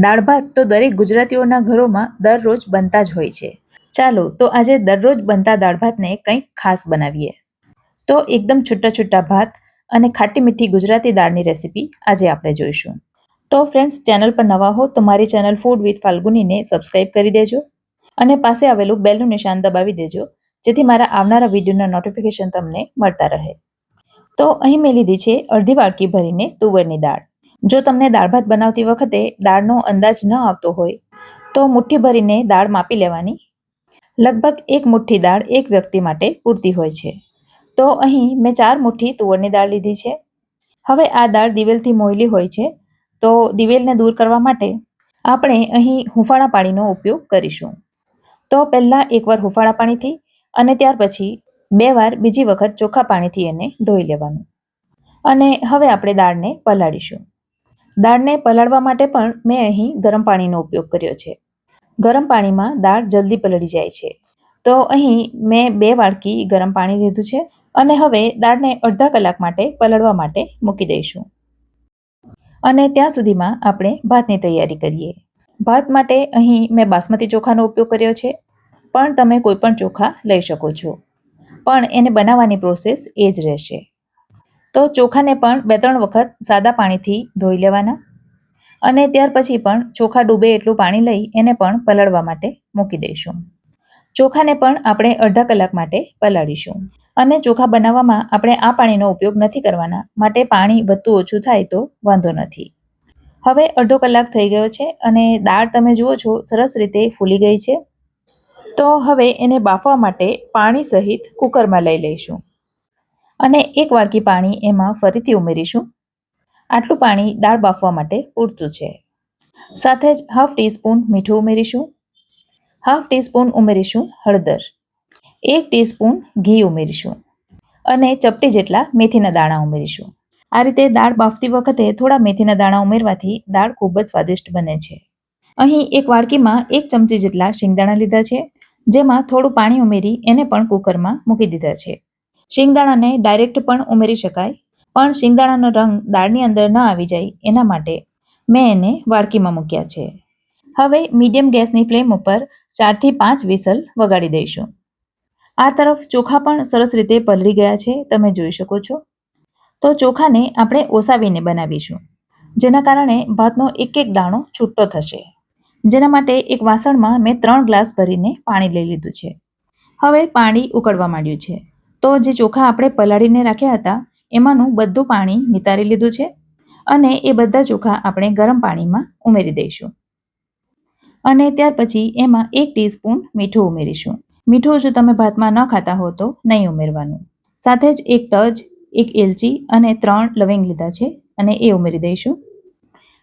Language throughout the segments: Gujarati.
દાળ ભાત તો દરેક ગુજરાતીઓના ઘરોમાં દરરોજ બનતા જ હોય છે. ચાલો તો આજે દરરોજ બનતા દાળ ભાતને કંઈક ખાસ બનાવીએ. તો એકદમ છૂટા છૂટા ભાત અને ખાટી મીઠી ગુજરાતી દાળની રેસીપી આજે આપણે જોઈશું. તો ફ્રેન્ડ્સ, ચેનલ પર નવા હો તો મારી ચેનલ ફૂડ વિથ ફાલ્ગુનીને સબસ્ક્રાઇબ કરી દેજો અને પાસે આવેલું બેલનું નિશાન દબાવી દેજો, જેથી મારા આવનારા વિડીયોના નોટિફિકેશન તમને મળતા રહે. તો અહીં મેં લીધી છે અડધી વાટકી ભરીને તુવેરની દાળ. જો તમને દાળ ભાત બનાવતી વખતે દાળનો અંદાજ ન આવતો હોય તો મુઠ્ઠી ભરીને દાળ માપી લેવાની. લગભગ એક મુઠ્ઠી દાળ એક વ્યક્તિ માટે પૂરતી હોય છે. તો અહીં મેં 4 મુઠ્ઠી તુવરની દાળ લીધી છે. હવે આ દાળ દિવેલથી મોયેલી હોય છે, તો દિવેલને દૂર કરવા માટે આપણે અહીં હુંફાળા પાણીનો ઉપયોગ કરીશું. તો પહેલાં એકવાર હુંફાળા પાણીથી અને ત્યાર પછી 2 વાર બીજી વખત ચોખ્ખા પાણીથી એને ધોઈ લેવાનું. અને હવે આપણે દાળને પલાળીશું. દાળને પલાળવા માટે પણ મેં અહીં ગરમ પાણીનો ઉપયોગ કર્યો છે. ગરમ પાણીમાં દાળ જલ્દી પલળી જાય છે. તો અહીં મેં 2 વાડકી ગરમ પાણી લીધું છે અને હવે દાળને અડધા કલાક માટે પલળવા માટે મૂકી દઈશું. અને ત્યાં સુધીમાં આપણે ભાતની તૈયારી કરીએ. ભાત માટે અહીં મેં બાસમતી ચોખાનો ઉપયોગ કર્યો છે, પણ તમે કોઈ પણ ચોખા લઈ શકો છો. પણ એને બનાવવાની પ્રોસેસ એ જ રહેશે. તો ચોખાને પણ 2-3 વખત સાદા પાણીથી ધોઈ લેવાના અને ત્યાર પછી પણ ચોખા ડૂબે એટલું પાણી લઈ એને પણ પલળવા માટે મૂકી દઈશું. ચોખાને પણ આપણે અડધા કલાક માટે પલાળીશું. અને ચોખા બનાવવામાં આપણે આ પાણીનો ઉપયોગ નથી કરવાના, માટે પાણી વધતું ઓછું થાય તો વાંધો નથી. હવે અડધો કલાક થઈ ગયો છે અને દાળ તમે જુઓ છો સરસ રીતે ફૂલી ગઈ છે. તો હવે એને બાફવા માટે પાણી સહિત કુકરમાં લઈ લઈશું અને 1 વાડકી પાણી એમાં ફરીથી ઉમેરીશું. આટલું પાણી દાળ બાફવા માટે પૂરતું છે. સાથે જ હાફ ટીસ્પૂન મીઠું ઉમેરીશું. હાફ ટીસ્પૂન ઉમેરીશું હળદર. 1 ટીસ્પૂન ઘી ઉમેરીશું અને ચપટી જેટલા મેથીના દાણા ઉમેરીશું. આ રીતે દાળ બાફતી વખતે થોડા મેથીના દાણા ઉમેરવાથી દાળ ખૂબ જ સ્વાદિષ્ટ બને છે. અહીં 1 વાડકીમાં 1 ચમચી જેટલા શિંગદાણા લીધા છે, જેમાં થોડું પાણી ઉમેરી એને પણ કુકરમાં મૂકી દીધા છે. શિંગદાણાને ડાયરેક્ટ પણ ઉમેરી શકાય, પણ શિંગદાણાનો રંગ દાળની અંદર ન આવી જાય એના માટે મેં એને વાડકીમાં મૂક્યા છે. હવે મીડિયમ ગેસની ફ્લેમ ઉપર 4 થી 5 વિસલ વગાડી દઈશું. આ તરફ ચોખા પણ સરસ રીતે પલળી ગયા છે, તમે જોઈ શકો છો. તો ચોખાને આપણે ઓસાવીને બનાવીશું, જેના કારણે ભાતનો એક એક દાણો છૂટો થશે. જેના માટે એક વાસણમાં મેં 3 ગ્લાસ ભરીને પાણી લઈ લીધું છે. હવે પાણી ઉકળવા માંડ્યું છે, તો જે ચોખા આપણે પલાળીને રાખ્યા હતા એમાંનું બધું પાણી નિતારી લીધું છે અને એ બધા ચોખા આપણે ગરમ પાણીમાં ઉમેરી દઈશું. અને ત્યાર પછી એમાં 1 ટીસ્પૂન મીઠું ઉમેરીશું. મીઠું જો તમે ભાતમાં ન ખાતા હો તો નહીં ઉમેરવાનું. સાથે જ 1 તજ, 1 એલચી અને 3 લવિંગ લીધા છે અને એ ઉમેરી દઈશું.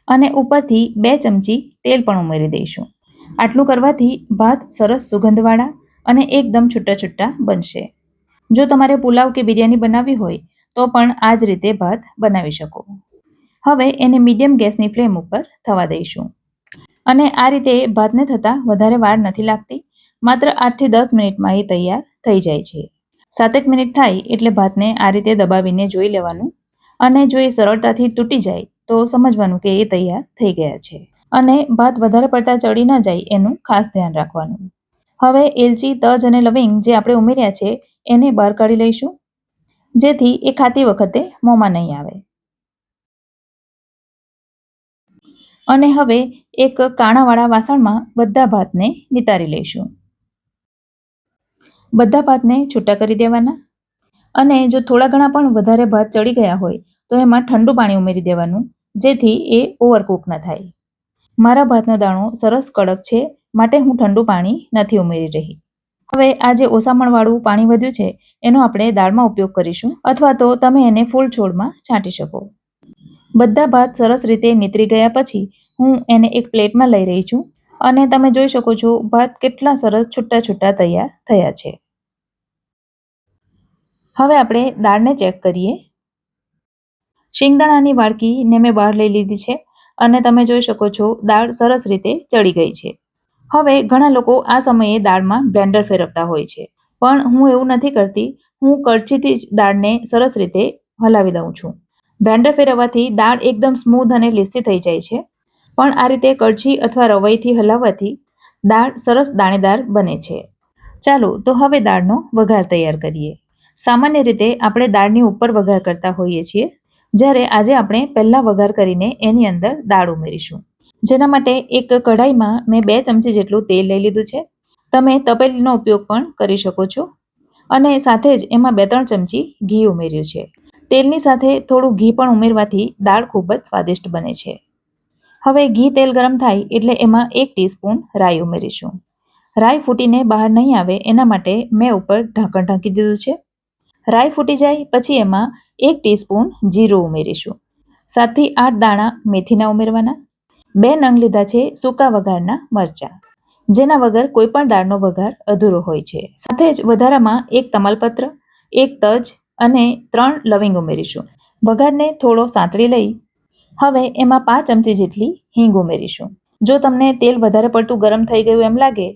અને ઉપરથી 2 ચમચી તેલ પણ ઉમેરી દઈશું. આટલું કરવાથી ભાત સરસ સુગંધવાળા અને એકદમ છૂટા છૂટા બનશે. જો તમારે પુલાવ કે બિરયાની બનાવવી હોય તો પણ આ જ રીતે ભાત બનાવી શકો. હવે એને મીડિયમ ગેસની ફ્લેમ ઉપર થવા દઈશું. અને આ રીતે ભાતને થતાં વધારે વાર નથી લાગતી. માત્ર 8 થી 10 મિનિટમાં એ તૈયાર થઈ જાય છે. 7 મિનિટ થાય એટલે ભાતને આ રીતે દબાવીને જોઈ લેવાનું અને જો એ સરળતાથી તૂટી જાય તો સમજવાનું કે એ તૈયાર થઈ ગયા છે. અને ભાત વધારે પડતા ચડી ન જાય એનું ખાસ ધ્યાન રાખવાનું. હવે એલચી, તજ અને લવિંગ જે આપણે ઉમેર્યા છે એને બહાર કાઢી લઈશું, જેથી એ ખાતી વખતે મોંમાં નહીં આવે. અને હવે એક કાણાવાળા વાસણમાં બધા ભાતને નિતારી લઈશું. બધા ભાતને છૂટા કરી દેવાના અને જો થોડા ઘણા પણ વધારે ભાત ચડી ગયા હોય તો એમાં ઠંડુ પાણી ઉમેરી દેવાનું, જેથી એ ઓવરકુક ન થાય. મારા ભાતનો દાણો સરસ કડક છે, માટે હું ઠંડુ પાણી નથી ઉમેરી રહી. હવે આ જે ઓસામણવાળું પાણી વધ્યું છે એનો આપણે દાળમાં ઉપયોગ કરીશું, અથવા તો તમે એને ફૂલ છોડમાં છાંટી શકો. બધા ભાત સરસ રીતે નીતરી ગયા પછી હું એને એક પ્લેટમાં લઈ રહી છું અને તમે જોઈ શકો છો ભાત કેટલા સરસ છૂટા છૂટા તૈયાર થયા છે. હવે આપણે દાળને ચેક કરીએ. શિંગદાણાની વાડકીને મેં બહાર લઈ લીધી છે અને તમે જોઈ શકો છો દાળ સરસ રીતે ચડી ગઈ છે. હવે ઘણા લોકો આ સમયે દાળમાં બ્લેન્ડર ફેરવતા હોય છે, પણ હું એવું નથી કરતી. હું કળછીથી જ દાળને સરસ રીતે હલાવી દઉં છું. બ્લેન્ડર ફેરવવાથી દાળ એકદમ સ્મૂધ અને લીસી થઈ જાય છે. પણ આ રીતે કળછી અથવા રવૈથી હલાવવાથી દાળ સરસ દાણેદાર બને છે. ચાલો તો હવે દાળનો વઘાર તૈયાર કરીએ. સામાન્ય રીતે આપણે દાળની ઉપર વઘાર કરતા હોઈએ છીએ, જ્યારે આજે આપણે પહેલા વઘાર કરીને એની અંદર દાળ ઉમેરીશું. જેના માટે એક કઢાઈમાં મેં 2 ચમચી જેટલું તેલ લઈ લીધું છે. તમે તપેલીનો ઉપયોગ પણ કરી શકો છો અને સાથે જ એમાં 2-3 ચમચી ઘી ઉમેર્યું છે. તેલની સાથે થોડું ઘી પણ ઉમેરવાથી દાળ ખૂબ જ સ્વાદિષ્ટ બને છે. હવે ઘી તેલ ગરમ થાય એટલે એમાં 1 ટીસ્પૂન રાઈ ઉમેરીશું. રાઈ ફૂટીને બહાર નહીં આવે એના માટે મેં ઉપર ઢાંકણ ઢાંકી દીધું છે. રાઈ ફૂટી જાય પછી એમાં 1 ટીસ્પૂન જીરું ઉમેરીશું. 7 થી 8 દાણા મેથીના ઉમેરવાના. 2 નંગ લીધા છે સૂકા વઘારના મરચાં, જેના વગર કોઈ પણ દાળનો વઘાર અધૂરો હોય છે. સાથે જ વધારામાં 1 તમાલપત્ર, 1 તજ અને 3 લવિંગ ઉમેરીશું. વઘારને થોડો સાંતળી લઈ હવે એમાં 5 ચમચી જેટલી હિંગ ઉમેરીશું. જો તમને તેલ વધારે પડતું ગરમ થઈ ગયું એમ લાગે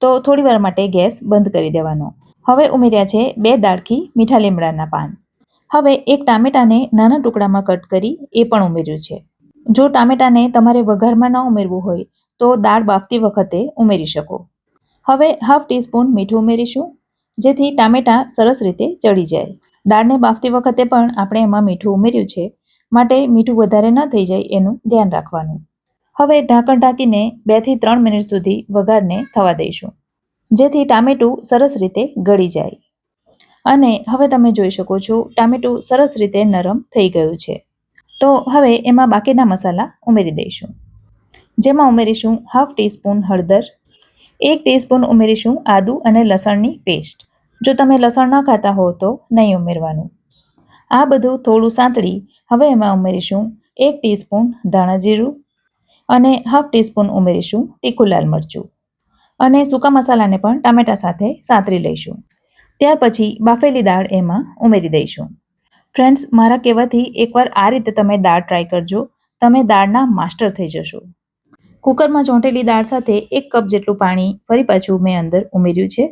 તો થોડી વાર માટે ગેસ બંધ કરી દેવાનો. હવે ઉમેર્યા છે 2 ડાળખી મીઠા લીમડાના પાન. હવે 1 ટામેટાને નાના ટુકડામાં કટ કરી એ પણ ઉમેર્યું છે. જો ટામેટાને તમારે વઘારમાં ન ઉમેરવું હોય તો દાળ બાફતી વખતે ઉમેરી શકો. હવે હાફ ટીસ્પૂન મીઠું ઉમેરીશું, જેથી ટામેટા સરસ રીતે ચડી જાય. દાળને બાફતી વખતે પણ આપણે એમાં મીઠું ઉમેર્યું છે, માટે મીઠું વધારે ન થઈ જાય એનું ધ્યાન રાખવાનું. હવે ઢાંકણ ઢાંકીને 2 થી 3 મિનિટ સુધી વઘારને થવા દઈશું, જેથી ટામેટું સરસ રીતે ગળી જાય. અને હવે તમે જોઈ શકો છો ટામેટું સરસ રીતે નરમ થઈ ગયું છે. તો હવે એમાં બાકીના મસાલા ઉમેરી દઈશું. જેમાં ઉમેરીશું હાફ ટીસ્પૂન હળદર, 1 ટીસ્પૂન ઉમેરીશું આદુ અને લસણની પેસ્ટ. જો તમે લસણ ન ખાતા હો તો નહીં ઉમેરવાનું. આ બધું થોડું સાંતળી હવે એમાં ઉમેરીશું 1 ટીસ્પૂન ધાણા જીરું અને હાફ ટીસ્પૂન ઉમેરીશું તીખું લાલ મરચું અને સૂકા મસાલાને પણ ટામેટા સાથે સાંતળી લઈશું. ત્યાર પછી બાફેલી દાળ એમાં ઉમેરી દઈશું. ફ્રેન્ડ્સ, મારા કહેવાથી એકવાર આ રીતે તમે દાળ ટ્રાય કરજો. તમે દાળના માસ્ટર થઈ જશો. કુકરમાં ચોંટેલી દાળ સાથે 1 કપ જેટલું પાણી ફરી પાછું મેં અંદર ઉમેર્યું છે.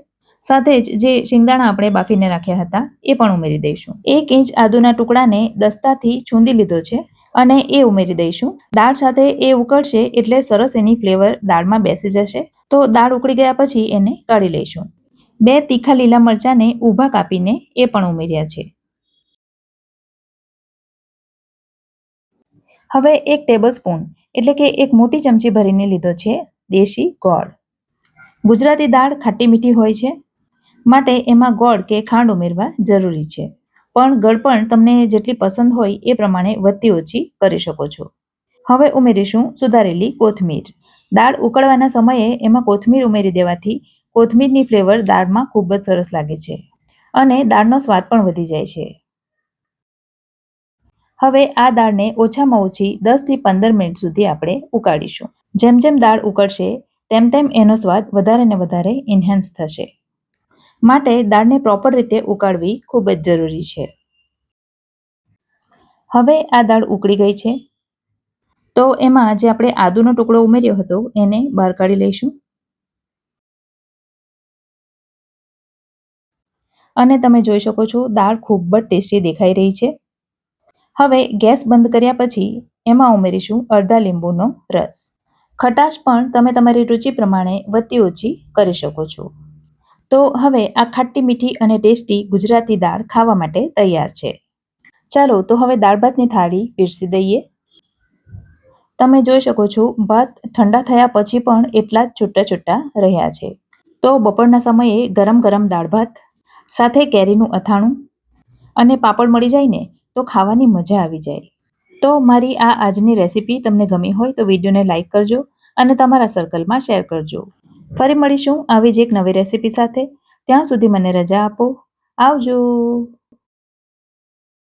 સાથે જ જે શિંગદાણા આપણે બાફીને રાખ્યા હતા એ પણ ઉમેરી દઈશું. 1 ઇંચ આદુના ટુકડાને દસ્તાથી છૂંદી લીધો છે અને એ ઉમેરી દઈશું. દાળ સાથે એ ઉકળશે એટલે સરસ એની ફ્લેવર દાળમાં બેસી જશે. તો દાળ ઉકળી ગયા પછી એને કાઢી લઈશું. 2 તીખા લીલા મરચાંને ઊભા કાપીને એ પણ ઉમેર્યા છે. હવે 1 ટેબલસ્પૂન એટલે કે 1 મોટી ચમચી ભરીને લીધો છે દેશી ગોળ. ગુજરાતી દાળ ખાટી મીઠી હોય છે, માટે એમાં ગોળ કે ખાંડ ઉમેરવા જરૂરી છે. પણ ગળપણ તમને જેટલી પસંદ હોય એ પ્રમાણે વધતી ઓછી કરી શકો છો. હવે ઉમેરીશું સુધારેલી કોથમીર. દાળ ઉકળવાના સમયે એમાં કોથમીર ઉમેરી દેવાથી કોથમીરની ફ્લેવર દાળમાં ખૂબ જ સરસ લાગે છે અને દાળનો સ્વાદ પણ વધી જાય છે. હવે આ દાળને ઓછામાં ઓછી 10 થી 15 મિનિટ સુધી આપણે ઉકાળીશું. જેમ જેમ દાળ ઉકળશે તેમ તેમ એનો સ્વાદ વધારે ને વધારે ઇન્હેન્સ થશે. માટે દાળને પ્રોપર રીતે ઉકાળવી ખૂબ જ જરૂરી છે. હવે આ દાળ ઉકળી ગઈ છે, તો એમાં જે આપણે આદુનો ટુકડો ઉમેર્યો હતો એને બહાર કાઢી લઈશું. અને તમે જોઈ શકો છો દાળ ખૂબ જ ટેસ્ટી દેખાઈ રહી છે. હવે ગેસ બંધ કર્યા પછી એમાં ઉમેરીશું અડધા લીંબુનો રસ. ખટાશ પણ તમે તમારી રુચિ પ્રમાણે વધતી ઓછી કરી શકો છો. તો હવે આ ખાટી મીઠી અને ટેસ્ટી ગુજરાતી દાળ ખાવા માટે તૈયાર છે. ચાલો તો હવે દાળ ભાતની થાળી પીરસી દઈએ. તમે જોઈ શકો છો ભાત ઠંડા થયા પછી પણ એટલા જ છૂટા છૂટા રહ્યા છે. તો બપોરના સમયે ગરમ ગરમ દાળ ભાત સાથે કેરીનું અથાણું અને પાપડ મળી જાય ને તો ખાવાની મજા આવી જાય. તો મારી આ આજની રેસીપી તમને ગમી હોય તો વિડીયોને લાઇક કરજો અને તમારા સર્કલમાં શેર કરજો. ફરી મળીશું આવી જ એક નવી રેસીપી સાથે. ત્યાં સુધી મને રજા આપો. આવજો.